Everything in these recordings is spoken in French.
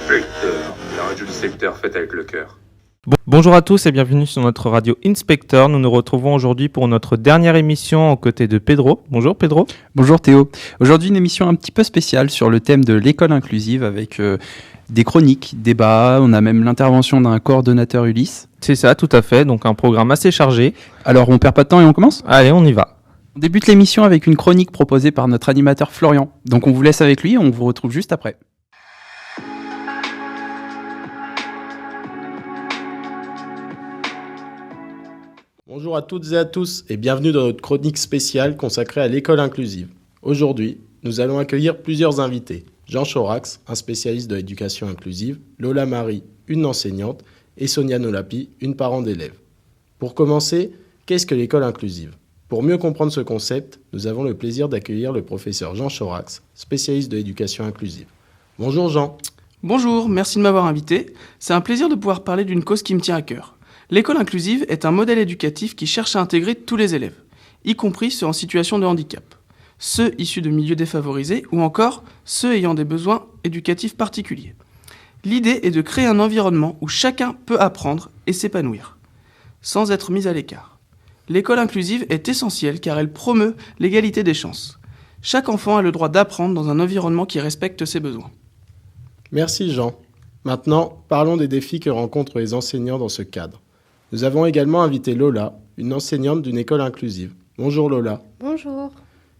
Inspecteur, la radio du secteur faite avec le cœur. Bonjour à tous et bienvenue sur notre radio Inspecteur. Nous nous retrouvons aujourd'hui pour notre dernière émission aux côtés de Pedro. Bonjour Pedro. Bonjour Théo. Aujourd'hui une émission un petit peu spéciale sur le thème de l'école inclusive avec des chroniques, débats, on a même l'intervention d'un coordonnateur Ulysse. C'est ça, tout à fait, donc un programme assez chargé. Alors on perd pas de temps et on commence ? Allez, on y va. On débute l'émission avec une chronique proposée par notre animateur Florian. Donc on vous laisse avec lui et on vous retrouve juste après. Bonjour à toutes et à tous et bienvenue dans notre chronique spéciale consacrée à l'école inclusive. Aujourd'hui, nous allons accueillir plusieurs invités. Jean Chorax, un spécialiste de l'éducation inclusive, Lola Marie, une enseignante, et Sonia Nolapi, une parent d'élève. Pour commencer, qu'est-ce que l'école inclusive ? Pour mieux comprendre ce concept, nous avons le plaisir d'accueillir le professeur Jean Chorax, spécialiste de l'éducation inclusive. Bonjour Jean. Bonjour, merci de m'avoir invité. C'est un plaisir de pouvoir parler d'une cause qui me tient à cœur. L'école inclusive est un modèle éducatif qui cherche à intégrer tous les élèves, y compris ceux en situation de handicap, ceux issus de milieux défavorisés ou encore ceux ayant des besoins éducatifs particuliers. L'idée est de créer un environnement où chacun peut apprendre et s'épanouir, sans être mis à l'écart. L'école inclusive est essentielle car elle promeut l'égalité des chances. Chaque enfant a le droit d'apprendre dans un environnement qui respecte ses besoins. Merci Jean. Maintenant, parlons des défis que rencontrent les enseignants dans ce cadre. Nous avons également invité Lola, une enseignante d'une école inclusive. Bonjour Lola. Bonjour.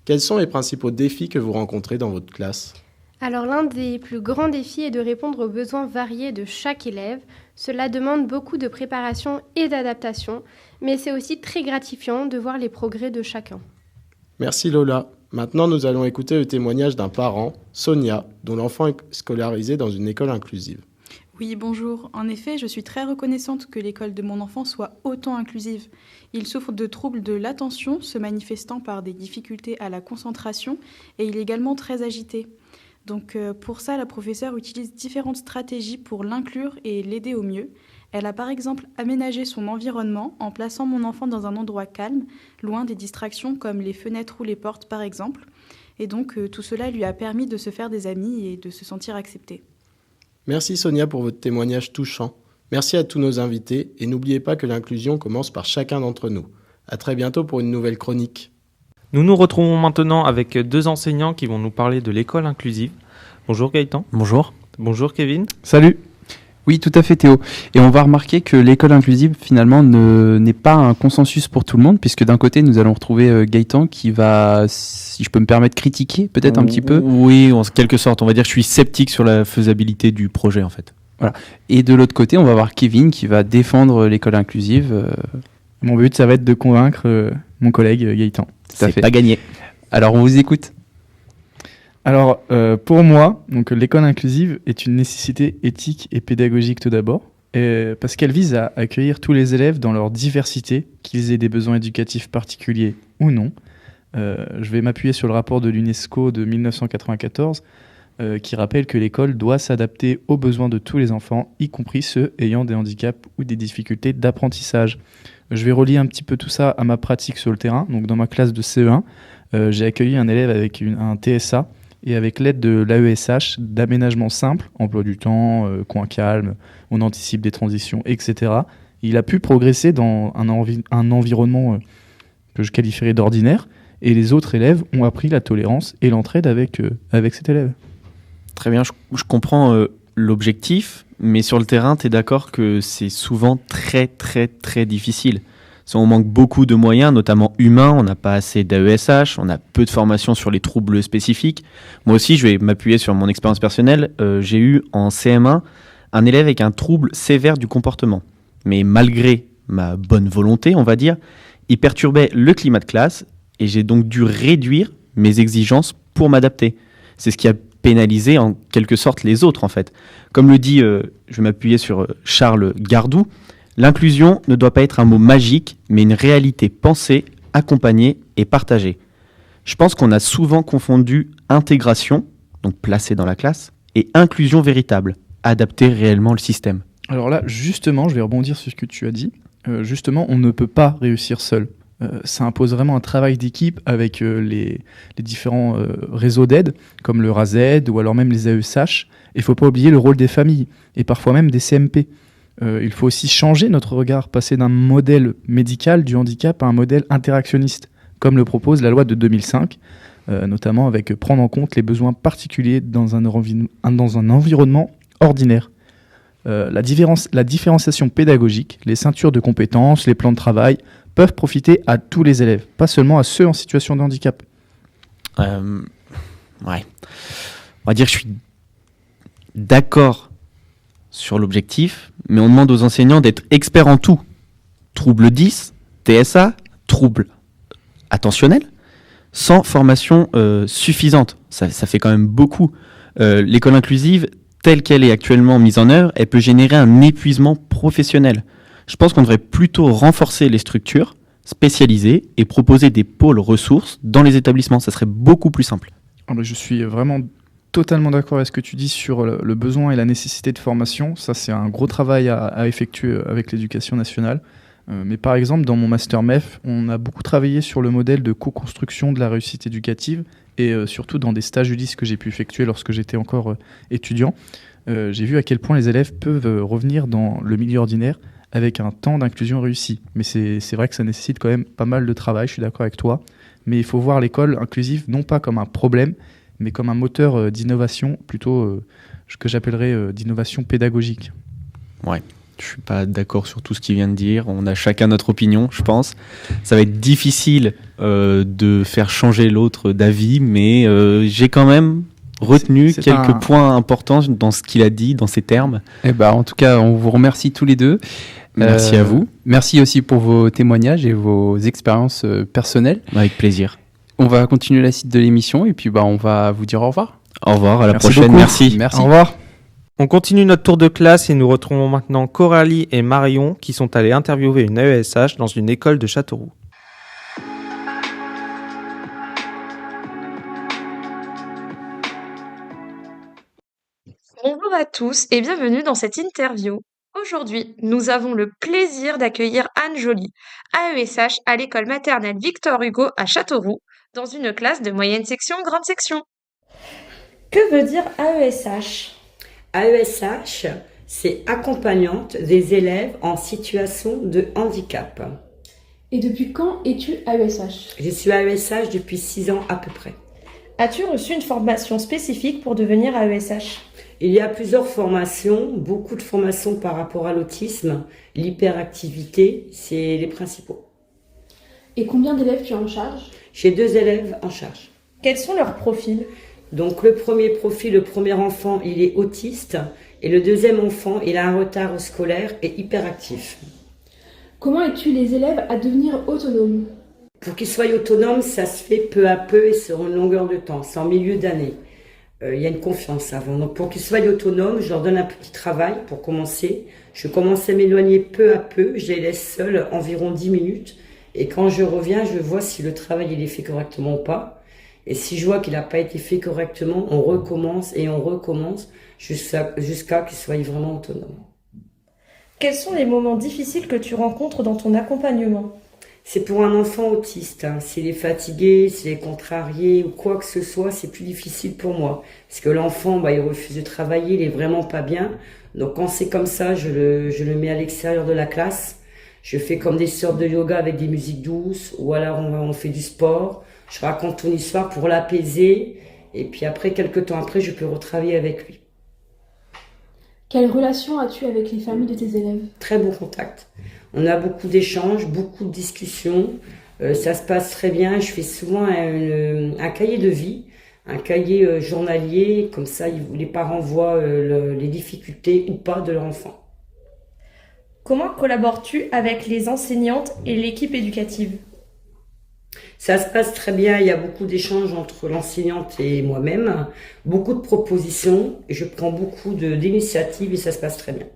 Quels sont les principaux défis que vous rencontrez dans votre classe ? Alors l'un des plus grands défis est de répondre aux besoins variés de chaque élève. Cela demande beaucoup de préparation et d'adaptation, mais c'est aussi très gratifiant de voir les progrès de chacun. Merci Lola. Maintenant, nous allons écouter le témoignage d'un parent, Sonia, dont l'enfant est scolarisé dans une école inclusive. Oui, bonjour. En effet, je suis très reconnaissante que l'école de mon enfant soit autant inclusive. Il souffre de troubles de l'attention, se manifestant par des difficultés à la concentration, et il est également très agité. Donc pour ça, la professeure utilise différentes stratégies pour l'inclure et l'aider au mieux. Elle a par exemple aménagé son environnement en plaçant mon enfant dans un endroit calme, loin des distractions comme les fenêtres ou les portes par exemple. Et donc tout cela lui a permis de se faire des amis et de se sentir accepté. Merci Sonia pour votre témoignage touchant. Merci à tous nos invités et n'oubliez pas que l'inclusion commence par chacun d'entre nous. À très bientôt pour une nouvelle chronique. Nous nous retrouvons maintenant avec deux enseignants qui vont nous parler de l'école inclusive. Bonjour Gaëtan. Bonjour. Bonjour Kevin. Salut. Oui, tout à fait Théo. Et on va remarquer que l'école inclusive finalement n'est pas un consensus pour tout le monde, puisque d'un côté nous allons retrouver Gaëtan qui va, si je peux me permettre, critiquer peut-être un petit peu. Oui, en quelque sorte. On va dire que je suis sceptique sur la faisabilité du projet en fait. Voilà. Et de l'autre côté, on va voir Kevin qui va défendre l'école inclusive. Mon but, ça va être de convaincre mon collègue Gaëtan. C'est pas gagné. Alors on vous écoute. Alors, pour moi, donc, l'école inclusive est une nécessité éthique et pédagogique tout d'abord, parce qu'elle vise à accueillir tous les élèves dans leur diversité, qu'ils aient des besoins éducatifs particuliers ou non. Je vais m'appuyer sur le rapport de l'UNESCO de 1994, qui rappelle que l'école doit s'adapter aux besoins de tous les enfants, y compris ceux ayant des handicaps ou des difficultés d'apprentissage. Je vais relier un petit peu tout ça à ma pratique sur le terrain. Donc, dans ma classe de CE1, j'ai accueilli un élève avec un TSA, et avec l'aide de l'AESH, d'aménagement simple, emploi du temps, coin calme, on anticipe des transitions, etc. Il a pu progresser dans un environnement que je qualifierais d'ordinaire, et les autres élèves ont appris la tolérance et l'entraide avec cet élève. Très bien, je comprends l'objectif, mais sur le terrain, tu es d'accord que c'est souvent très très très difficile. On manque beaucoup de moyens, notamment humains, on n'a pas assez d'AESH, on a peu de formation sur les troubles spécifiques. Moi aussi, je vais m'appuyer sur mon expérience personnelle. J'ai eu en CM1 un élève avec un trouble sévère du comportement. Mais malgré ma bonne volonté, on va dire, il perturbait le climat de classe et j'ai donc dû réduire mes exigences pour m'adapter. C'est ce qui a pénalisé en quelque sorte les autres en fait. Comme le dit, je vais m'appuyer sur Charles Gardou, l'inclusion ne doit pas être un mot magique, mais une réalité pensée, accompagnée et partagée. Je pense qu'on a souvent confondu intégration, donc placée dans la classe, et inclusion véritable, adapter réellement le système. Alors là, justement, je vais rebondir sur ce que tu as dit. Justement, on ne peut pas réussir seul. Ça impose vraiment un travail d'équipe avec les différents réseaux d'aide, comme le RASED ou alors même les AESH. Il ne faut pas oublier le rôle des familles et parfois même des CMP. Il faut aussi changer notre regard, passer d'un modèle médical du handicap à un modèle interactionniste, comme le propose la loi de 2005, notamment avec prendre en compte les besoins particuliers dans un environnement ordinaire. La différenciation pédagogique, les ceintures de compétences, les plans de travail peuvent profiter à tous les élèves, pas seulement à ceux en situation de handicap. Ouais. On va dire que je suis d'accord sur l'objectif, mais on demande aux enseignants d'être experts en tout. Trouble 10, TSA, trouble attentionnel, sans formation suffisante. Ça fait quand même beaucoup. L'école inclusive, telle qu'elle est actuellement mise en œuvre, elle peut générer un épuisement professionnel. Je pense qu'on devrait plutôt renforcer les structures spécialisées et proposer des pôles ressources dans les établissements. Ça serait beaucoup plus simple. Je suis vraiment totalement d'accord avec ce que tu dis sur le besoin et la nécessité de formation. Ça, c'est un gros travail à effectuer avec l'éducation nationale. Mais par exemple, dans mon master MEF, on a beaucoup travaillé sur le modèle de co-construction de la réussite éducative et surtout dans des stages ULIS que j'ai pu effectuer lorsque j'étais encore étudiant. J'ai vu à quel point les élèves peuvent revenir dans le milieu ordinaire avec un temps d'inclusion réussi. Mais c'est vrai que ça nécessite quand même pas mal de travail, je suis d'accord avec toi. Mais il faut voir l'école inclusive non pas comme un problème, mais comme un moteur d'innovation, plutôt que j'appellerais d'innovation pédagogique. Ouais, je suis pas d'accord sur tout ce qu'il vient de dire. On a chacun notre opinion, je pense. Ça va être difficile de faire changer l'autre d'avis, mais j'ai quand même retenu quelques points importants dans ce qu'il a dit, dans ses termes. En tout cas, on vous remercie tous les deux. Merci à vous. Merci aussi pour vos témoignages et vos expériences personnelles. Avec plaisir. On va continuer la suite de l'émission et puis on va vous dire au revoir. Au revoir, à la Merci prochaine. beaucoup. Merci. Au revoir. On continue notre tour de classe et nous retrouvons maintenant Coralie et Marion qui sont allés interviewer une AESH dans une école de Châteauroux. Bonjour à tous et bienvenue dans cette interview. Aujourd'hui, nous avons le plaisir d'accueillir Anne Joly, AESH à l'école maternelle Victor Hugo à Châteauroux, dans une classe de moyenne section, grande section. Que veut dire AESH ? AESH, c'est accompagnante des élèves en situation de handicap. Et depuis quand es-tu AESH ? Je suis AESH depuis 6 ans à peu près. As-tu reçu une formation spécifique pour devenir AESH ? Il y a plusieurs formations, beaucoup de formations par rapport à l'autisme, l'hyperactivité, c'est les principaux. Et combien d'élèves tu as en charge ? J'ai 2 élèves en charge. Quels sont leurs profils ? Donc le premier profil, le premier enfant, il est autiste et le deuxième enfant, il a un retard scolaire et hyperactif. Comment aides-tu les élèves à devenir autonomes ? Pour qu'ils soient autonomes, ça se fait peu à peu et sur une longueur de temps, c'est en milieu d'année. Il y a une confiance avant. Donc pour qu'ils soient autonomes, je leur donne un petit travail pour commencer. Je commence à m'éloigner peu à peu, je les laisse seuls environ 10 minutes. Et quand je reviens, je vois si le travail il est fait correctement ou pas. Et si je vois qu'il n'a pas été fait correctement, on recommence et on recommence jusqu'à qu'ils soient vraiment autonomes. Quels sont les moments difficiles que tu rencontres dans ton accompagnement ? C'est pour un enfant autiste, s'il est fatigué, s'il est contrarié ou quoi que ce soit, c'est plus difficile pour moi. Parce que l'enfant, il refuse de travailler, il est vraiment pas bien. Donc quand c'est comme ça, je le mets à l'extérieur de la classe. Je fais comme des sortes de yoga avec des musiques douces, ou alors on fait du sport. Je raconte une histoire pour l'apaiser, et puis après, quelques temps après, je peux retravailler avec lui. Quelle relation as-tu avec les familles de tes élèves ? Très bon contact. On a beaucoup d'échanges, beaucoup de discussions. Ça se passe très bien. Je fais souvent un cahier de vie, un cahier journalier. Comme ça, les parents voient les difficultés ou pas de leur enfant. Comment collabores-tu avec les enseignantes et l'équipe éducative ? Ça se passe très bien. Il y a beaucoup d'échanges entre l'enseignante et moi-même. Beaucoup de propositions. Et je prends beaucoup d'initiatives et ça se passe très bien.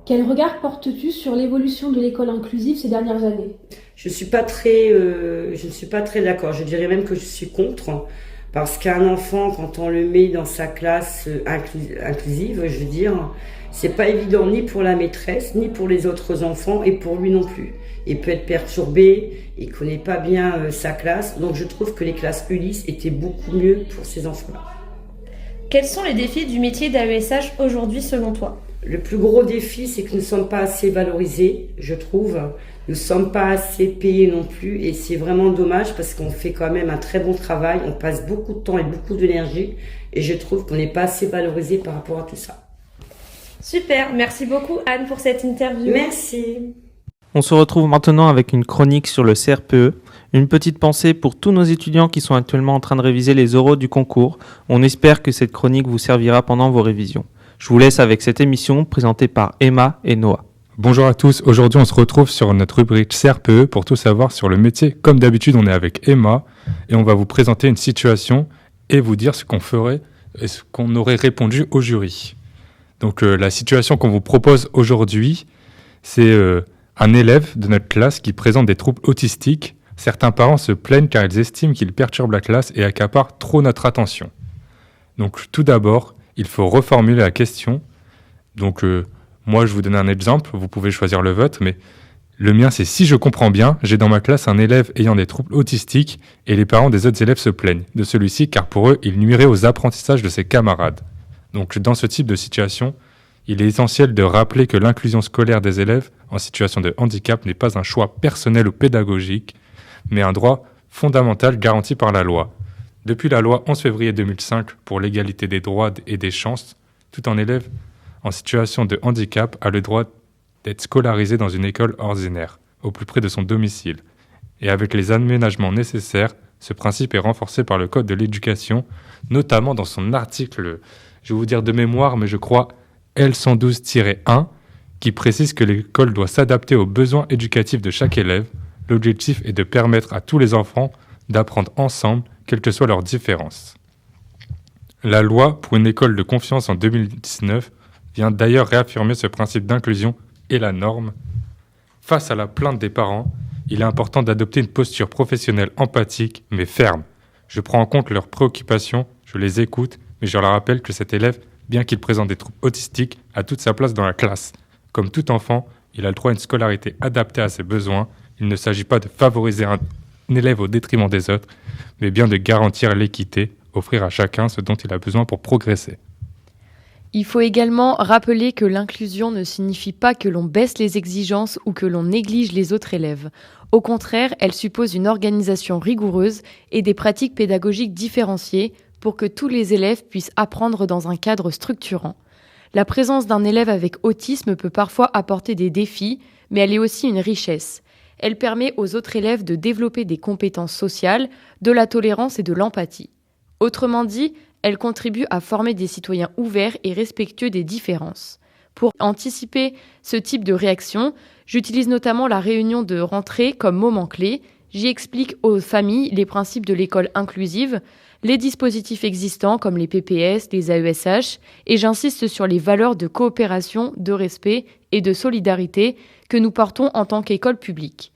Quel regard portes-tu sur l'évolution de l'école inclusive ces dernières années ? Je ne suis pas très d'accord. Je dirais même que je suis contre. Parce qu'un enfant, quand on le met dans sa classe inclusive, je veux dire, c'est pas évident ni pour la maîtresse, ni pour les autres enfants, et pour lui non plus. et peut être perturbé, et connaît pas bien sa classe. Donc je trouve que les classes Ulysse étaient beaucoup mieux pour ces enfants-là. Quels sont les défis du métier d'AESH aujourd'hui selon toi ? Le plus gros défi, c'est que nous ne sommes pas assez valorisés, je trouve. Nous ne sommes pas assez payés non plus, et c'est vraiment dommage parce qu'on fait quand même un très bon travail, on passe beaucoup de temps et beaucoup d'énergie, et je trouve qu'on n'est pas assez valorisé par rapport à tout ça. Super, merci beaucoup Anne pour cette interview. Merci. On se retrouve maintenant avec une chronique sur le CRPE. Une petite pensée pour tous nos étudiants qui sont actuellement en train de réviser les oraux du concours. On espère que cette chronique vous servira pendant vos révisions. Je vous laisse avec cette émission présentée par Emma et Noah. Bonjour à tous, aujourd'hui on se retrouve sur notre rubrique CRPE pour tout savoir sur le métier. Comme d'habitude on est avec Emma et on va vous présenter une situation et vous dire ce qu'on ferait et ce qu'on aurait répondu au jury. Donc la situation qu'on vous propose aujourd'hui, c'est un élève de notre classe qui présente des troubles autistiques. Certains parents se plaignent car ils estiment qu'il perturbe la classe et accapare trop notre attention. Donc tout d'abord, il faut reformuler la question. Donc moi je vous donne un exemple, vous pouvez choisir le vôtre, mais le mien c'est: si je comprends bien, j'ai dans ma classe un élève ayant des troubles autistiques et les parents des autres élèves se plaignent de celui-ci car pour eux il nuirait aux apprentissages de ses camarades. Donc dans ce type de situation, il est essentiel de rappeler que l'inclusion scolaire des élèves en situation de handicap n'est pas un choix personnel ou pédagogique, mais un droit fondamental garanti par la loi. Depuis la loi 11 février 2005 pour l'égalité des droits et des chances, tout un élève en situation de handicap a le droit d'être scolarisé dans une école ordinaire, au plus près de son domicile. Et avec les aménagements nécessaires, ce principe est renforcé par le Code de l'éducation, notamment dans son article, je vais vous dire de mémoire, mais je crois L112-1, qui précise que l'école doit s'adapter aux besoins éducatifs de chaque élève. L'objectif est de permettre à tous les enfants d'apprendre ensemble, quelles que soient leurs différences. La loi pour une école de confiance en 2019 vient d'ailleurs réaffirmer ce principe d'inclusion et la norme. Face à la plainte des parents, il est important d'adopter une posture professionnelle empathique mais ferme. Je prends en compte leurs préoccupations, je les écoute, mais je leur rappelle que cet élève, bien qu'il présente des troubles autistiques, a toute sa place dans la classe. Comme tout enfant, il a le droit à une scolarité adaptée à ses besoins. Il ne s'agit pas de favoriser un élève au détriment des autres, mais bien de garantir l'équité, offrir à chacun ce dont il a besoin pour progresser. Il faut également rappeler que l'inclusion ne signifie pas que l'on baisse les exigences ou que l'on néglige les autres élèves. Au contraire, elle suppose une organisation rigoureuse et des pratiques pédagogiques différenciées pour que tous les élèves puissent apprendre dans un cadre structurant. La présence d'un élève avec autisme peut parfois apporter des défis, mais elle est aussi une richesse. Elle permet aux autres élèves de développer des compétences sociales, de la tolérance et de l'empathie. Autrement dit, elle contribue à former des citoyens ouverts et respectueux des différences. Pour anticiper ce type de réaction, j'utilise notamment la réunion de rentrée comme moment clé. J'y explique aux familles les principes de l'école inclusive, les dispositifs existants comme les PPS, les AESH, et j'insiste sur les valeurs de coopération, de respect et de solidarité que nous portons en tant qu'école publique.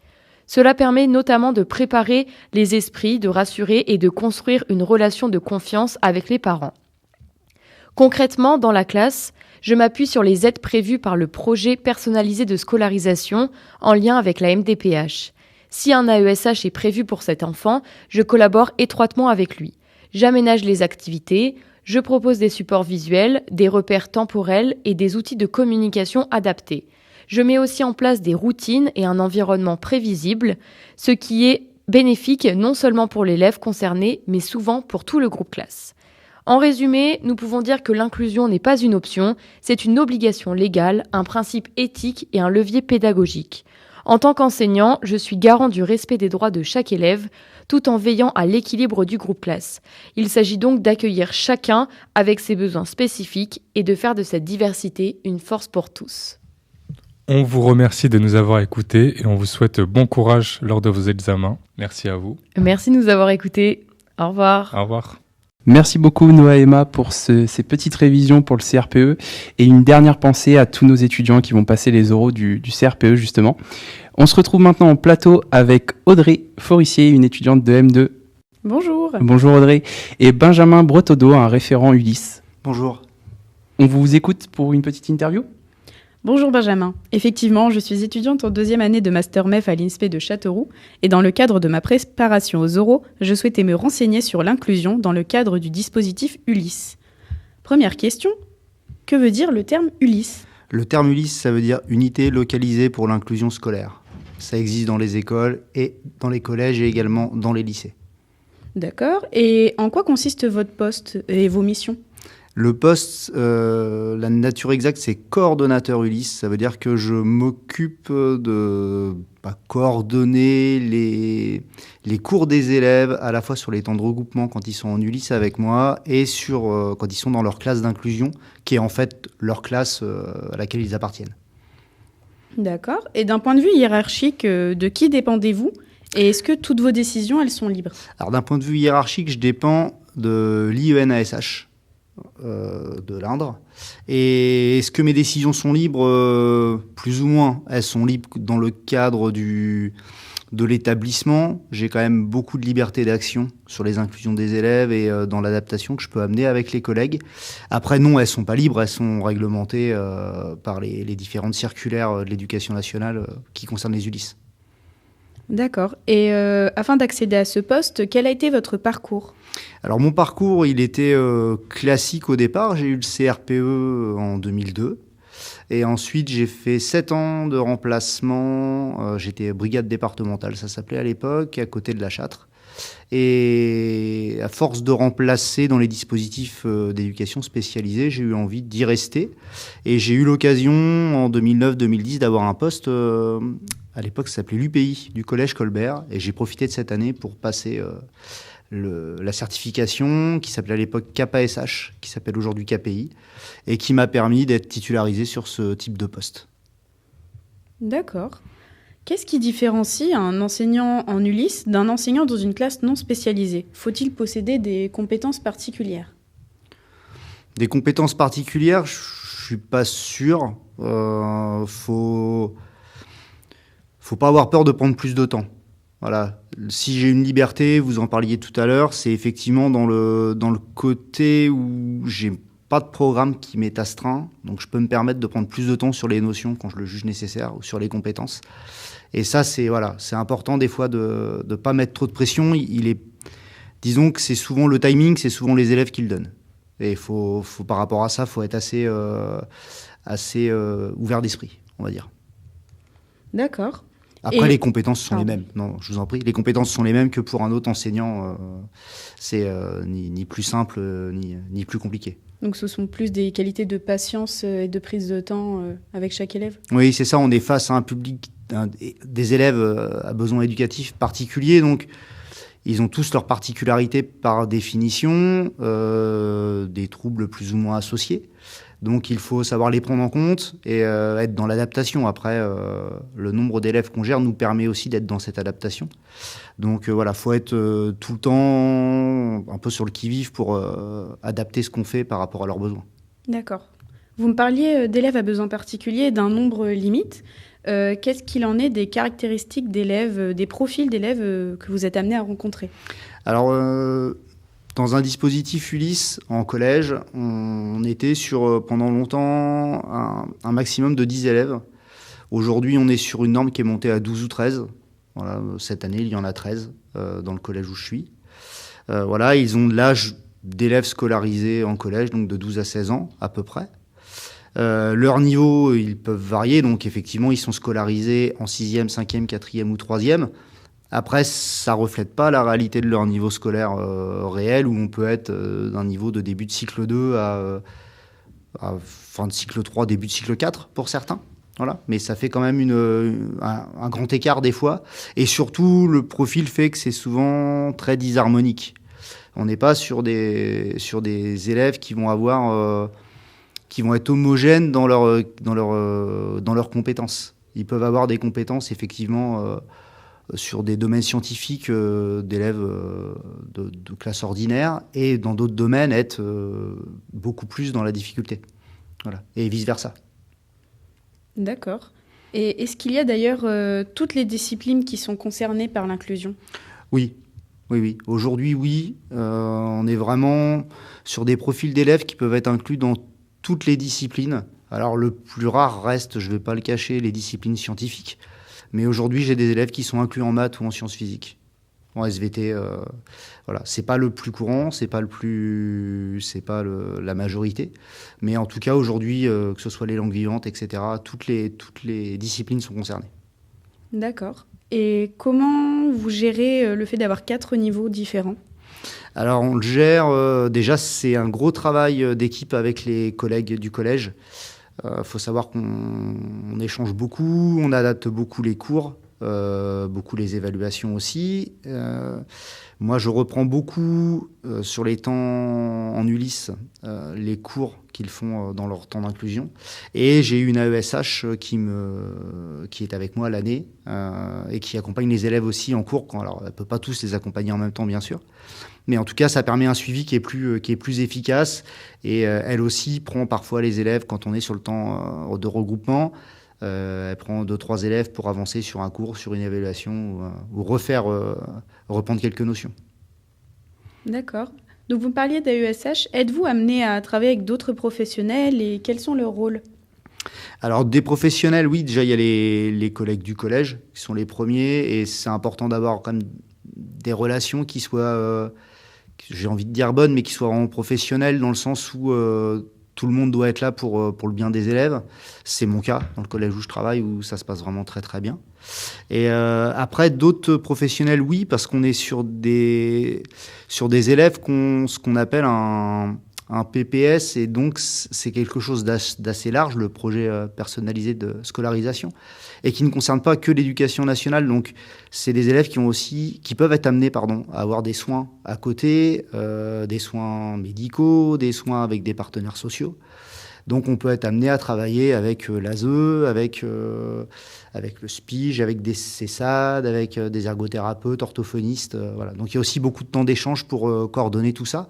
Cela permet notamment de préparer les esprits, de rassurer et de construire une relation de confiance avec les parents. Concrètement, dans la classe, je m'appuie sur les aides prévues par le projet personnalisé de scolarisation en lien avec la MDPH. Si un AESH est prévu pour cet enfant, je collabore étroitement avec lui. J'aménage les activités, je propose des supports visuels, des repères temporels et des outils de communication adaptés. Je mets aussi en place des routines et un environnement prévisible, ce qui est bénéfique non seulement pour l'élève concerné, mais souvent pour tout le groupe classe. En résumé, nous pouvons dire que l'inclusion n'est pas une option, c'est une obligation légale, un principe éthique et un levier pédagogique. En tant qu'enseignant, je suis garant du respect des droits de chaque élève, tout en veillant à l'équilibre du groupe classe. Il s'agit donc d'accueillir chacun avec ses besoins spécifiques et de faire de cette diversité une force pour tous. On vous remercie de nous avoir écoutés et on vous souhaite bon courage lors de vos examens. Merci à vous. Merci de nous avoir écoutés. Au revoir. Au revoir. Merci beaucoup Noah et Emma pour ces petites révisions pour le CRPE et une dernière pensée à tous nos étudiants qui vont passer les oraux du CRPE justement. On se retrouve maintenant en plateau avec Audrey Forissier, une étudiante de M2. Bonjour. Bonjour Audrey. Et Benjamin Bretodeau, un référent Ulysse. Bonjour. On vous écoute pour une petite interview ? Bonjour Benjamin. Effectivement, je suis étudiante en 2e année de Master MEF à l'INSPE de Châteauroux et dans le cadre de ma préparation aux oraux, je souhaitais me renseigner sur l'inclusion dans le cadre du dispositif Ulysse. Première question, que veut dire le terme Ulysse ? Le terme Ulysse, ça veut dire unité localisée pour l'inclusion scolaire. Ça existe dans les écoles et dans les collèges et également dans les lycées. D'accord. Et en quoi consiste votre poste et vos missions ? Le poste, la nature exacte, c'est coordonnateur Ulysse. Ça veut dire que je m'occupe de coordonner les cours des élèves, à la fois sur les temps de regroupement quand ils sont en Ulysse avec moi et quand ils sont dans leur classe d'inclusion, qui est en fait leur classe à laquelle ils appartiennent. D'accord. Et d'un point de vue hiérarchique, de qui dépendez-vous ? Et est-ce que toutes vos décisions, elles sont libres ? Alors d'un point de vue hiérarchique, je dépends de l'IENASH de l'Indre. Et est-ce que mes décisions sont libres ? Plus ou moins. Elles sont libres dans le cadre de l'établissement. J'ai quand même beaucoup de liberté d'action sur les inclusions des élèves et dans l'adaptation que je peux amener avec les collègues. Après, non, elles sont pas libres. Elles sont réglementées par les différentes circulaires de l'éducation nationale qui concernent les Ulysses. D'accord. Et afin d'accéder à ce poste, quel a été votre parcours ? Alors mon parcours, il était classique au départ. J'ai eu le CRPE en 2002. Et ensuite, j'ai fait 7 ans de remplacement. J'étais brigade départementale, ça s'appelait à l'époque, à côté de la Châtre. Et à force de remplacer dans les dispositifs d'éducation spécialisée, j'ai eu envie d'y rester. Et j'ai eu l'occasion, en 2009-2010, d'avoir un poste... à l'époque, ça s'appelait l'UPI, du Collège Colbert. Et j'ai profité de cette année pour passer la certification qui s'appelait à l'époque KPSH, qui s'appelle aujourd'hui KPI, et qui m'a permis d'être titularisé sur ce type de poste. D'accord. Qu'est-ce qui différencie un enseignant en Ulysse d'un enseignant dans une classe non spécialisée ? Faut-il posséder des compétences particulières ? Des compétences particulières, je ne suis pas sûr. Faut pas avoir peur de prendre plus de temps. Voilà. Si j'ai une liberté, vous en parliez tout à l'heure, c'est effectivement dans le côté où j'ai pas de programme qui m'est astreint, donc je peux me permettre de prendre plus de temps sur les notions quand je le juge nécessaire ou sur les compétences. Et ça, c'est important des fois de ne pas mettre trop de pression. Disons que c'est souvent le timing, c'est souvent les élèves qui le donnent. Et par rapport à ça, il faut être assez ouvert d'esprit, on va dire. D'accord. Après, les compétences sont les mêmes. Non, je vous en prie. Les compétences sont les mêmes que pour un autre enseignant. C'est ni plus simple, ni plus compliqué. Donc ce sont plus des qualités de patience et de prise de temps avec chaque élève ? Oui, c'est ça. On est face à un public, des élèves à besoins éducatifs particuliers. Donc, ils ont tous leurs particularités par définition, des troubles plus ou moins associés. Donc il faut savoir les prendre en compte et être dans l'adaptation. Après, le nombre d'élèves qu'on gère nous permet aussi d'être dans cette adaptation. Donc voilà, faut être tout le temps un peu sur le qui-vive pour adapter ce qu'on fait par rapport à leurs besoins. D'accord. Vous me parliez d'élèves à besoins particuliers, d'un nombre limite. Qu'est-ce qu'il en est des caractéristiques d'élèves, des profils d'élèves que vous êtes amenés à rencontrer ? Alors, dans un dispositif Ulysse en collège, on était sur, pendant longtemps, un maximum de 10 élèves. Aujourd'hui, on est sur une norme qui est montée à 12 ou 13. Voilà, cette année, il y en a 13 dans le collège où je suis. Voilà, ils ont l'âge d'élèves scolarisés en collège, donc de 12 à 16 ans à peu près. Leur niveau, ils peuvent varier, donc effectivement, ils sont scolarisés en 6e, 5e, 4e ou 3e. Après, ça ne reflète pas la réalité de leur niveau scolaire réel, où on peut être d'un niveau de début de cycle 2 à fin de cycle 3, début de cycle 4 pour certains. Voilà. Mais ça fait quand même un grand écart des fois. Et surtout, le profil fait que c'est souvent très disharmonique. On n'est pas sur des élèves qui vont avoir... qui vont être homogènes dans leurs compétences. Ils peuvent avoir des compétences, effectivement, sur des domaines scientifiques d'élèves de classe ordinaire, et dans d'autres domaines, être beaucoup plus dans la difficulté. Voilà. Et vice-versa. D'accord. Et est-ce qu'il y a d'ailleurs toutes les disciplines qui sont concernées par l'inclusion ? Oui. Aujourd'hui, oui. On est vraiment sur des profils d'élèves qui peuvent être inclus dans toutes les disciplines. Alors le plus rare reste, je ne vais pas le cacher, les disciplines scientifiques. Mais aujourd'hui, j'ai des élèves qui sont inclus en maths ou en sciences physiques. En SVT, voilà, c'est pas le plus courant, c'est pas la majorité, mais en tout cas aujourd'hui, que ce soit les langues vivantes, etc., toutes les disciplines sont concernées. D'accord. Et comment vous gérez le fait d'avoir 4 niveaux différents ? Alors on le gère, déjà c'est un gros travail d'équipe avec les collègues du collège. Faut savoir qu'on échange beaucoup, on adapte beaucoup les cours. Beaucoup les évaluations aussi. Moi, je reprends beaucoup sur les temps en Ulysse les cours qu'ils font dans leur temps d'inclusion. Et j'ai une AESH qui est avec moi l'année et qui accompagne les élèves aussi en cours. Alors, elle ne peut pas tous les accompagner en même temps, bien sûr. Mais en tout cas, ça permet un suivi qui est plus efficace. Et elle aussi prend parfois les élèves quand on est sur le temps de regroupement. Elle prend 2-3 élèves pour avancer sur un cours, sur une évaluation ou reprendre quelques notions. D'accord. Donc vous parliez d'AESH. Êtes-vous amené à travailler avec d'autres professionnels et quels sont leurs rôles ? Alors des professionnels, oui, déjà il y a les collègues du collège qui sont les premiers et c'est important d'avoir quand même des relations qui soient, j'ai envie de dire bonnes, mais qui soient vraiment professionnelles dans le sens où tout le monde doit être là pour le bien des élèves. C'est mon cas dans le collège où je travaille, où ça se passe vraiment très très bien. Et après, d'autres professionnels, oui, parce qu'on est sur des élèves ce qu'on appelle un PPS, et donc c'est quelque chose d'assez large, le projet personnalisé de scolarisation, et qui ne concerne pas que l'éducation nationale. Donc c'est des élèves qui peuvent être amenés à avoir des soins à côté, des soins médicaux, des soins avec des partenaires sociaux. Donc on peut être amené à travailler avec l'ASE, avec le SPIGE, avec des CESAD, avec des ergothérapeutes, orthophonistes. Voilà. Donc il y a aussi beaucoup de temps d'échange pour coordonner tout ça.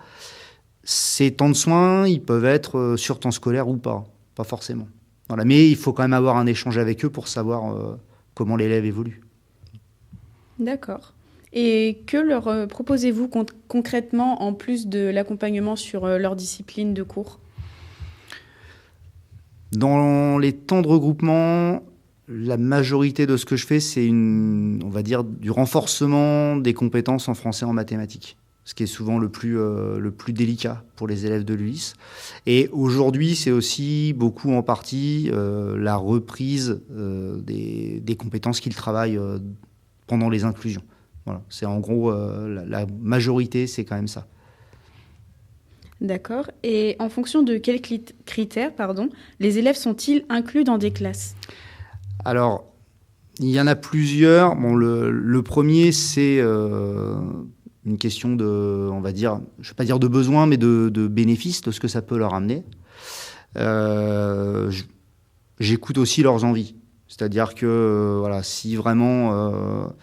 Ces temps de soins, ils peuvent être sur temps scolaire ou pas forcément. Voilà. Mais il faut quand même avoir un échange avec eux pour savoir comment l'élève évolue. D'accord. Et que leur proposez-vous concrètement en plus de l'accompagnement sur leur discipline de cours ? Dans les temps de regroupement, la majorité de ce que je fais, c'est on va dire, du renforcement des compétences en français et en mathématiques, ce qui est souvent le plus délicat pour les élèves de l'ULIS. Et aujourd'hui, c'est aussi beaucoup en partie la reprise des compétences qu'ils travaillent pendant les inclusions. Voilà. C'est en gros, la majorité, c'est quand même ça. D'accord. Et en fonction de quels critères, les élèves sont-ils inclus dans des classes ? Alors, il y en a plusieurs. Bon, le premier, c'est une question de, on va dire, je ne vais pas dire de besoin, mais de bénéfice, de ce que ça peut leur amener. J'écoute aussi leurs envies. C'est-à-dire que voilà, si vraiment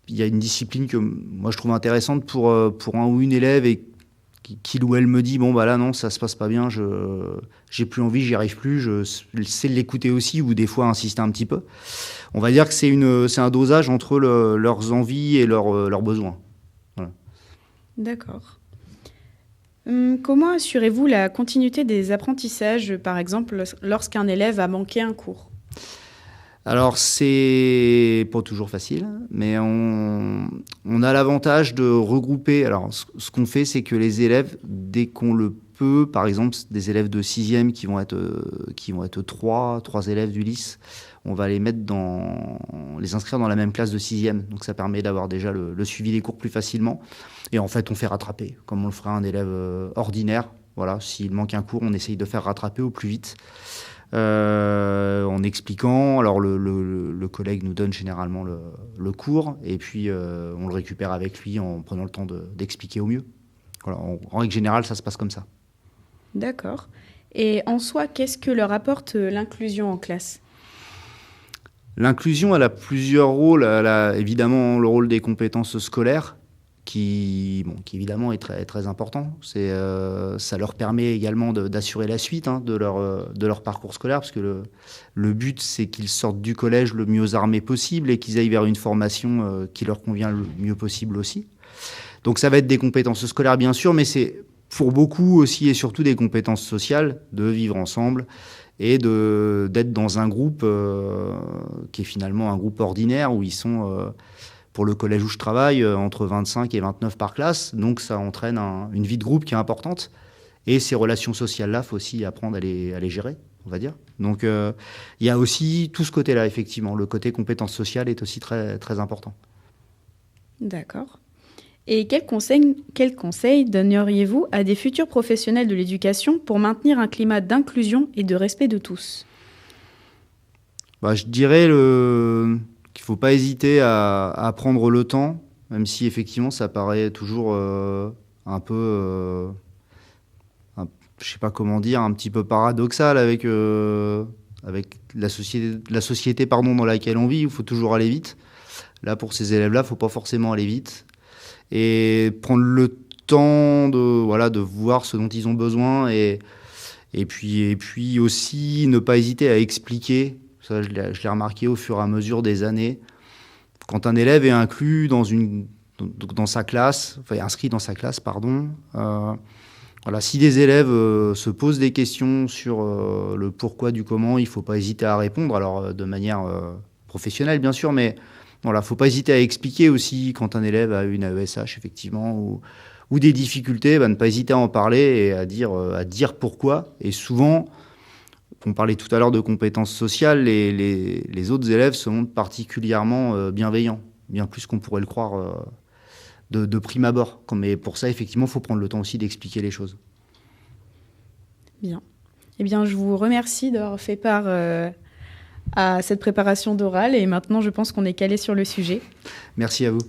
il y a une discipline que moi je trouve intéressante pour un ou une élève et qu'il ou elle me dit bon bah là non ça se passe pas bien, j'ai plus envie, j'y arrive plus, je sais l'écouter aussi ou des fois insister un petit peu. On va dire que c'est un dosage entre leurs envies et leurs besoins. Voilà. D'accord. Comment assurez-vous la continuité des apprentissages, par exemple lorsqu'un élève a manqué un cours ? Alors, c'est pas toujours facile, mais on a l'avantage de regrouper. Alors, ce qu'on fait, c'est que les élèves, dès qu'on le peut, par exemple, des élèves de 6e qui vont être trois élèves du lycée, on va les inscrire dans la même classe de 6e. Donc, ça permet d'avoir déjà le suivi des cours plus facilement. Et en fait, on fait rattraper, comme on le ferait un élève ordinaire. Voilà, s'il manque un cours, on essaye de faire rattraper au plus vite. En expliquant, alors le collègue nous donne généralement le cours et puis on le récupère avec lui en prenant le temps d'expliquer au mieux. Voilà, en règle générale, ça se passe comme ça. D'accord. Et en soi, qu'est-ce que leur apporte l'inclusion en classe ? L'inclusion, elle a plusieurs rôles. Elle a évidemment le rôle des compétences scolaires, qui évidemment est très, très important. Ça leur permet également d'assurer la suite de leur parcours scolaire, parce que le but, c'est qu'ils sortent du collège le mieux armés possible et qu'ils aillent vers une formation qui leur convient le mieux possible aussi. Donc ça va être des compétences scolaires, bien sûr, mais c'est pour beaucoup aussi et surtout des compétences sociales, de vivre ensemble et d'être dans un groupe qui est finalement un groupe ordinaire où ils sont, pour le collège où je travaille, entre 25 et 29 par classe. Donc ça entraîne une vie de groupe qui est importante. Et ces relations sociales-là, il faut aussi apprendre à les gérer, on va dire. Donc il y a aussi tout ce côté-là, effectivement. Le côté compétences sociales est aussi très, très important. D'accord. Et quels conseils donneriez-vous à des futurs professionnels de l'éducation pour maintenir un climat d'inclusion et de respect de tous ? Je dirais qu'il ne faut pas hésiter à prendre le temps, même si effectivement ça paraît toujours un peu, je sais pas comment dire, un petit peu paradoxal avec la société dans laquelle on vit, où il faut toujours aller vite. Là, pour ces élèves-là, il ne faut pas forcément aller vite. Et prendre le temps de voir ce dont ils ont besoin et puis aussi ne pas hésiter à expliquer. Ça, je l'ai remarqué au fur et à mesure des années. Quand un élève est inclus dans sa classe, inscrit dans sa classe, si des élèves se posent des questions sur le pourquoi du comment, il ne faut pas hésiter à répondre, alors de manière professionnelle bien sûr, mais il ne faut pas hésiter à expliquer aussi quand un élève a une AESH effectivement ou des difficultés, ne pas hésiter à en parler et à dire pourquoi. Et souvent, on parlait tout à l'heure de compétences sociales, les autres élèves se montrent particulièrement bienveillants, bien plus qu'on pourrait le croire de prime abord. Mais pour ça, effectivement, il faut prendre le temps aussi d'expliquer les choses. Bien. Eh bien, je vous remercie d'avoir fait part à cette préparation d'oral et maintenant, je pense qu'on est calé sur le sujet. Merci à vous.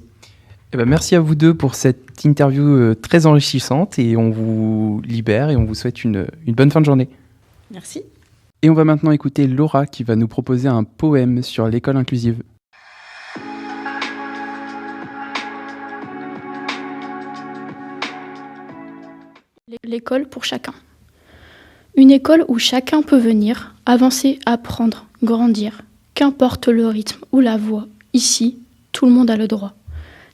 Merci à vous deux pour cette interview très enrichissante et on vous libère et on vous souhaite une bonne fin de journée. Merci. Et on va maintenant écouter Laura qui va nous proposer un poème sur l'école inclusive. L'école pour chacun. Une école où chacun peut venir, avancer, apprendre, grandir. Qu'importe le rythme ou la voie, ici, tout le monde a le droit.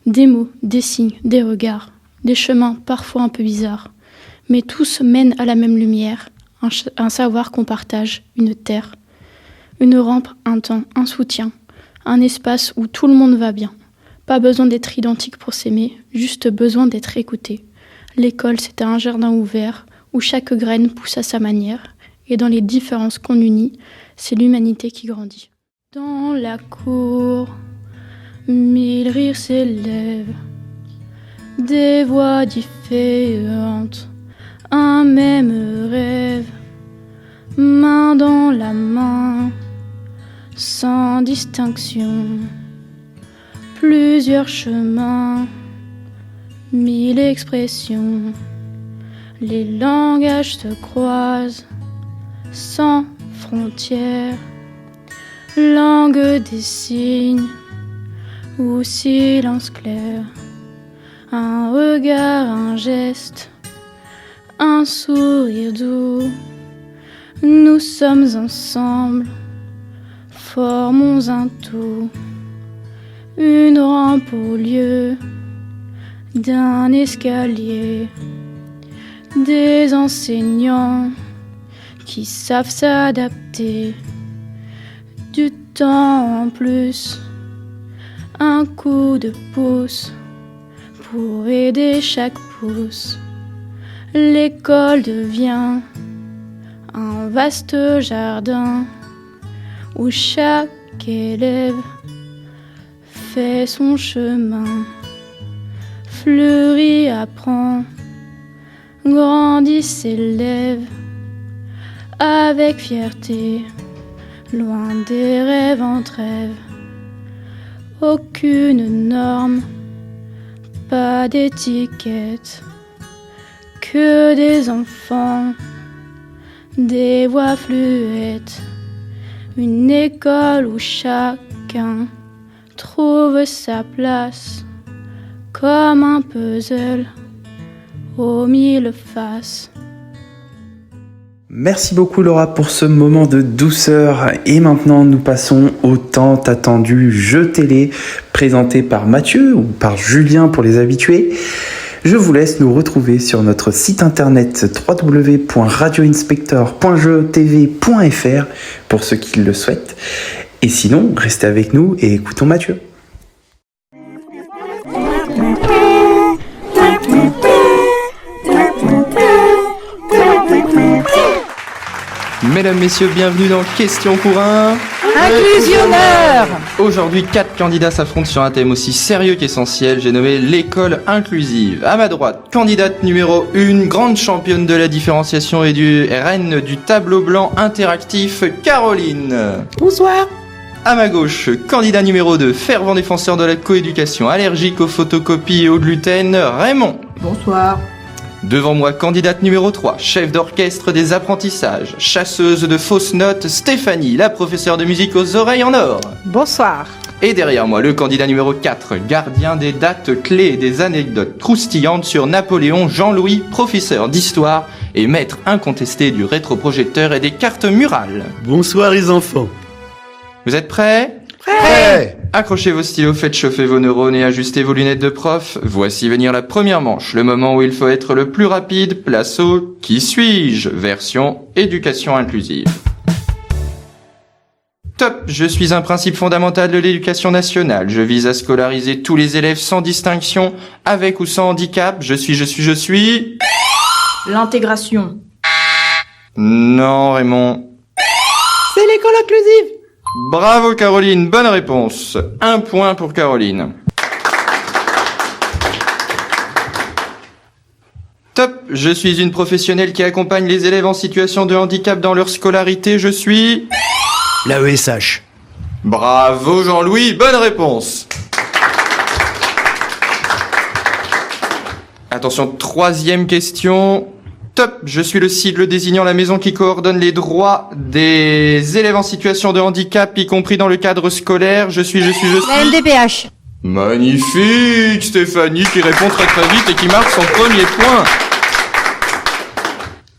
Des mots, des signes, des regards, des chemins parfois un peu bizarres, mais tous mènent à la même lumière, un savoir qu'on partage, une terre. Une rampe, un temps, un soutien, un espace où tout le monde va bien. Pas besoin d'être identique pour s'aimer, juste besoin d'être écouté. L'école, c'est un jardin ouvert où chaque graine pousse à sa manière, et dans les différences qu'on unit, c'est l'humanité qui grandit. Dans la cour, 1000 rires s'élèvent, des voix différentes, un même rêve, main dans la main, sans distinction, plusieurs chemins, 1000 expressions. Les langages se croisent sans frontières, langue des signes ou silence clair, un regard, un geste, un sourire doux. Nous sommes ensemble, formons un tout, une rampe au lieu d'un escalier. Des enseignants qui savent s'adapter, du temps en plus, un coup de pouce pour aider chaque pouce. L'école devient un vaste jardin où chaque élève fait son chemin, fleurit, apprend, grandit, s'élève avec fierté, loin des rêves en trêve. Aucune norme, pas d'étiquette, que des enfants, des voix fluettes. Une école où chacun trouve sa place, comme un puzzle aux 1000 faces. Merci beaucoup Laura pour ce moment de douceur et maintenant nous passons au tant attendu jeu télé présenté par Mathieu ou par Julien pour les habitués. Je vous laisse nous retrouver sur notre site internet www.radioinspector.jtv.fr pour ceux qui le souhaitent. Et sinon, restez avec nous et écoutons Mathieu. Mesdames, messieurs, bienvenue dans Question pour un Inclusionneur. Aujourd'hui, 4 candidats s'affrontent sur un thème aussi sérieux qu'essentiel, j'ai nommé l'école inclusive. À ma droite, candidate numéro 1, grande championne de la différenciation et reine du tableau blanc interactif, Caroline. Bonsoir. À ma gauche, candidat numéro 2, fervent défenseur de la coéducation, allergique aux photocopies et au gluten, Raymond. Bonsoir. Devant moi, candidate numéro 3, chef d'orchestre des apprentissages, chasseuse de fausses notes, Stéphanie, la professeure de musique aux oreilles en or. Bonsoir. Et derrière moi, le candidat numéro 4, gardien des dates clés et des anecdotes croustillantes sur Napoléon, Jean-Louis, professeur d'histoire et maître incontesté du rétroprojecteur et des cartes murales. Bonsoir les enfants. Vous êtes prêts ? Prêt. Accrochez vos stylos, faites chauffer vos neurones et ajustez vos lunettes de prof. Voici venir la première manche, le moment où il faut être le plus rapide. Place au Qui suis-je ? Version éducation inclusive. Top, je suis un principe fondamental de l'éducation nationale. Je vise à scolariser tous les élèves sans distinction, avec ou sans handicap. Je suis... L'intégration. Non, Raymond. C'est l'école inclusive. Bravo Caroline, bonne réponse. 1 point pour Caroline. Top, je suis une professionnelle qui accompagne les élèves en situation de handicap dans leur scolarité. Je suis... L'AESH. Bravo Jean-Louis, bonne réponse. Attention, 3e question. Top, je suis le sigle désignant la maison qui coordonne les droits des élèves en situation de handicap, y compris dans le cadre scolaire. Je suis... La MDPH. Magnifique, Stéphanie qui répond très très vite et qui marque son premier point.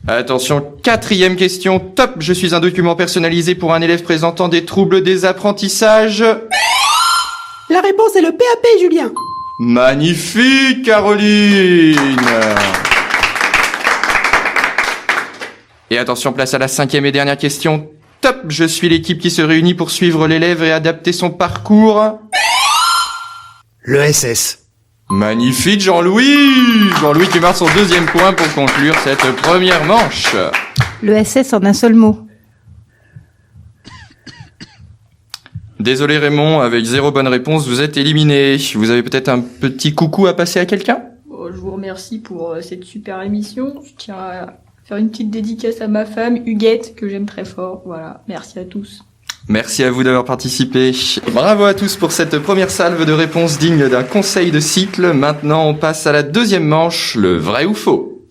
Attention, 4e question. Top, je suis un document personnalisé pour un élève présentant des troubles des apprentissages. La réponse est le PAP, Julien. Magnifique, Caroline. Et attention, place à la 5e et dernière question. Top, je suis l'équipe qui se réunit pour suivre l'élève et adapter son parcours. L'ESS. Magnifique, Jean-Louis. Jean-Louis qui marque son 2e point pour conclure cette première manche. Le SS en un seul mot. Désolé Raymond, avec 0 bonne réponse, vous êtes éliminé. Vous avez peut-être un petit coucou à passer à quelqu'un ? Je vous remercie pour cette super émission. Je tiens à faire une petite dédicace à ma femme, Huguette, que j'aime très fort. Voilà, merci à tous. Merci à vous d'avoir participé. Bravo à tous pour cette première salve de réponses digne d'un conseil de cycle. Maintenant, on passe à la 2e manche, le vrai ou faux.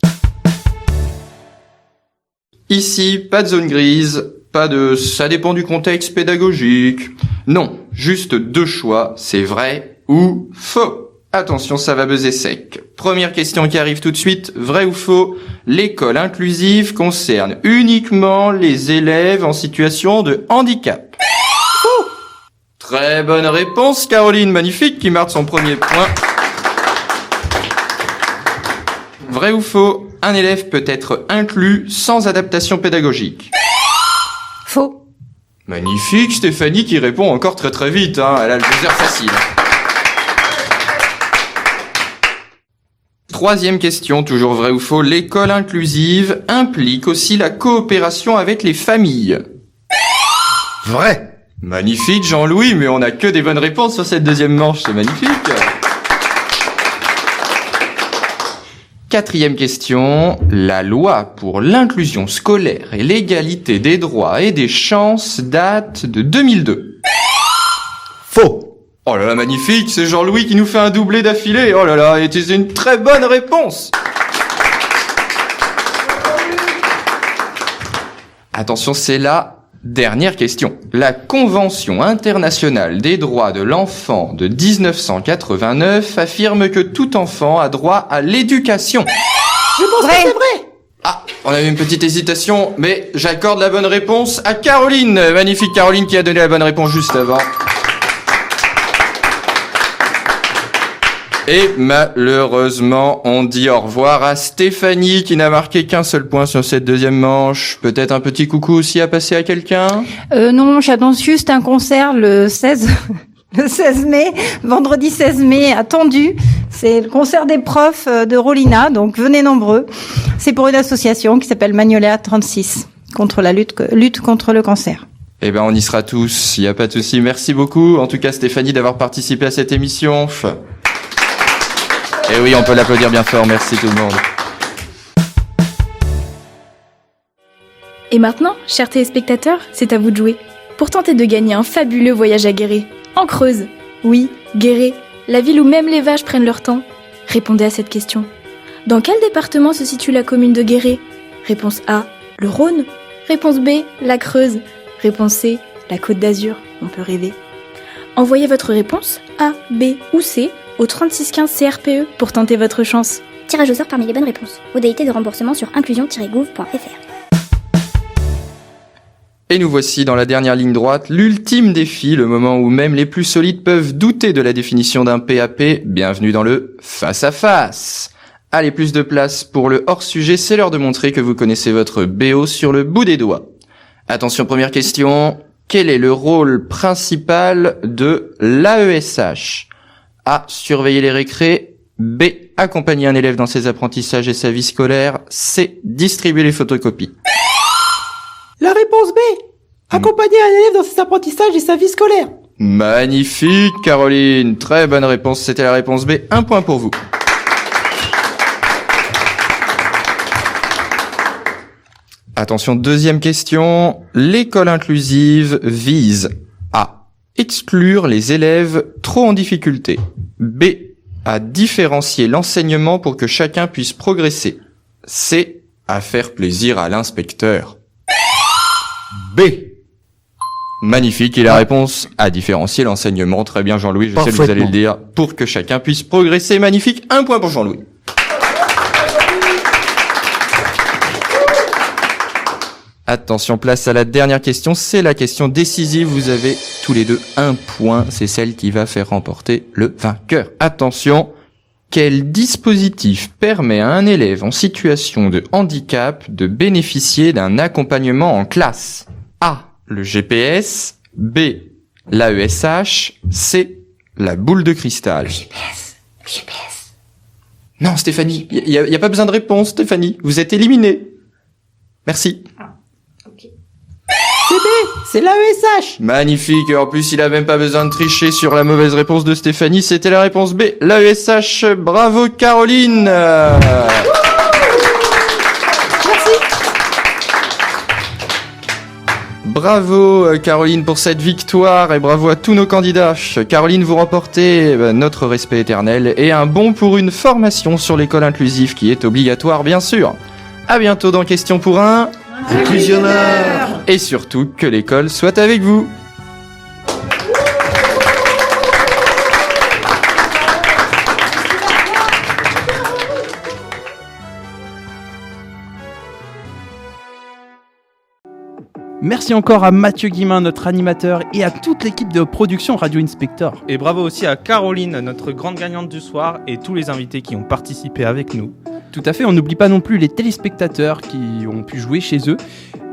Ici, pas de zone grise, pas de ça dépend du contexte pédagogique. Non, juste 2 choix, c'est vrai ou faux. Attention, ça va buzzer sec. Première question qui arrive tout de suite, vrai ou faux ? L'école inclusive concerne uniquement les élèves en situation de handicap. Faux ! Très bonne réponse, Caroline, magnifique, qui marque son premier point. Vrai ou faux ? Un élève peut être inclus sans adaptation pédagogique. Faux. Magnifique, Stéphanie qui répond encore très très vite, hein. Elle a le buzzer facile. 3e question, toujours vrai ou faux, l'école inclusive implique aussi la coopération avec les familles. Vrai. Magnifique Jean-Louis, mais on n'a que des bonnes réponses sur cette 2e manche, c'est magnifique. 4e question, la loi pour l'inclusion scolaire et l'égalité des droits et des chances date de 2002. Faux. Oh là là, magnifique, c'est Jean-Louis qui nous fait un doublé d'affilée. Oh là là, et c'est une très bonne réponse. Attention, c'est la dernière question. La Convention internationale des droits de l'enfant de 1989 affirme que tout enfant a droit à l'éducation. Je pense que c'est vrai. Ah, on avait une petite hésitation, mais j'accorde la bonne réponse à Caroline. Magnifique Caroline qui a donné la bonne réponse juste avant. Et malheureusement, on dit au revoir à Stéphanie qui n'a marqué qu'un seul point sur cette deuxième manche. Peut-être un petit coucou aussi à passer à quelqu'un? Non, j'annonce juste un concert le 16 mai, vendredi 16 mai, attendu. C'est le concert des profs de Rolina, donc venez nombreux. C'est pour une association qui s'appelle Magnolia 36, contre la lutte contre le cancer. Eh ben, on y sera tous, il n'y a pas de souci. Merci beaucoup, en tout cas Stéphanie, d'avoir participé à cette émission. Et oui, on peut l'applaudir bien fort, merci tout le monde. Et maintenant, chers téléspectateurs, c'est à vous de jouer. Pour tenter de gagner un fabuleux voyage à Guéret, en Creuse. Oui, Guéret, la ville où même les vaches prennent leur temps. Répondez à cette question. Dans quel département se situe la commune de Guéret? Réponse A, le Rhône. Réponse B, la Creuse. Réponse C, la Côte d'Azur. On peut rêver. Envoyez votre réponse A, B ou C au 3615 CRPE pour tenter votre chance. Tirage au sort parmi les bonnes réponses. Modalité de remboursement sur inclusion-gouv.fr. Et nous voici dans la dernière ligne droite, l'ultime défi, le moment où même les plus solides peuvent douter de la définition d'un PAP. Bienvenue dans le face-à-face. Allez, plus de place pour le hors-sujet, c'est l'heure de montrer que vous connaissez votre BO sur le bout des doigts. Attention, première question. Quel est le rôle principal de l'AESH? A. Surveiller les récrés. B. Accompagner un élève dans ses apprentissages et sa vie scolaire. C. Distribuer les photocopies. La réponse B. Accompagner un élève dans ses apprentissages et sa vie scolaire. Magnifique, Caroline. Très bonne réponse. C'était la réponse B. 1 point pour vous. Attention, deuxième question. L'école inclusive vise A. Exclure les élèves trop en difficulté. B. À différencier l'enseignement pour que chacun puisse progresser. C. À faire plaisir à l'inspecteur. B. Magnifique, et la réponse à différencier l'enseignement. Très bien Jean-Louis, je sais que vous allez le dire. Pour que chacun puisse progresser. Magnifique, 1 point pour Jean-Louis. Attention, place à la dernière question, c'est la question décisive. Vous avez tous les deux 1 point, c'est celle qui va faire remporter le vainqueur. Attention, quel dispositif permet à un élève en situation de handicap de bénéficier d'un accompagnement en classe? A. Le GPS. B. L'AESH. C. La boule de cristal. Le GPS. Non, Stéphanie, il y a pas besoin de réponse, Stéphanie. Vous êtes éliminée. Merci. C'est B, c'est l'AESH. Magnifique, et en plus il a même pas besoin de tricher sur la mauvaise réponse de Stéphanie, c'était la réponse B, l'AESH. Bravo Caroline. Merci. Bravo Caroline pour cette victoire et bravo à tous nos candidats. Caroline, vous remportez notre respect éternel et un bon pour une formation sur l'école inclusive qui est obligatoire bien sûr. À bientôt dans Question pour un Inclusionneur. Et surtout que l'école soit avec vous. Merci encore à Mathieu Guimin, notre animateur, et à toute l'équipe de production Radio Inspector. Et bravo aussi à Caroline, notre grande gagnante du soir, et tous les invités qui ont participé avec nous. Tout à fait, on n'oublie pas non plus les téléspectateurs qui ont pu jouer chez eux.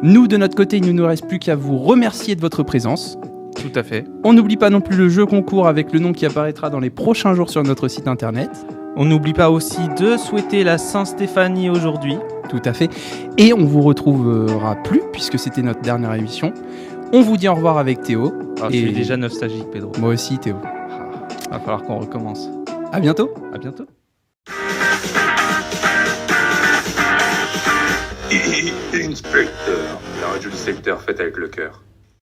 Nous, de notre côté, il ne nous reste plus qu'à vous remercier de votre présence. Tout à fait. On n'oublie pas non plus le jeu concours avec le nom qui apparaîtra dans les prochains jours sur notre site internet. On n'oublie pas aussi de souhaiter la Saint-Stéphanie aujourd'hui. Tout à fait. Et on vous retrouvera plus, puisque c'était notre dernière émission. On vous dit au revoir avec Théo. Je suis déjà nostalgique, Pedro. Moi aussi, Théo. Va falloir qu'on recommence. À bientôt. À bientôt. Inspecteur, la radio du secteur faite avec le cœur.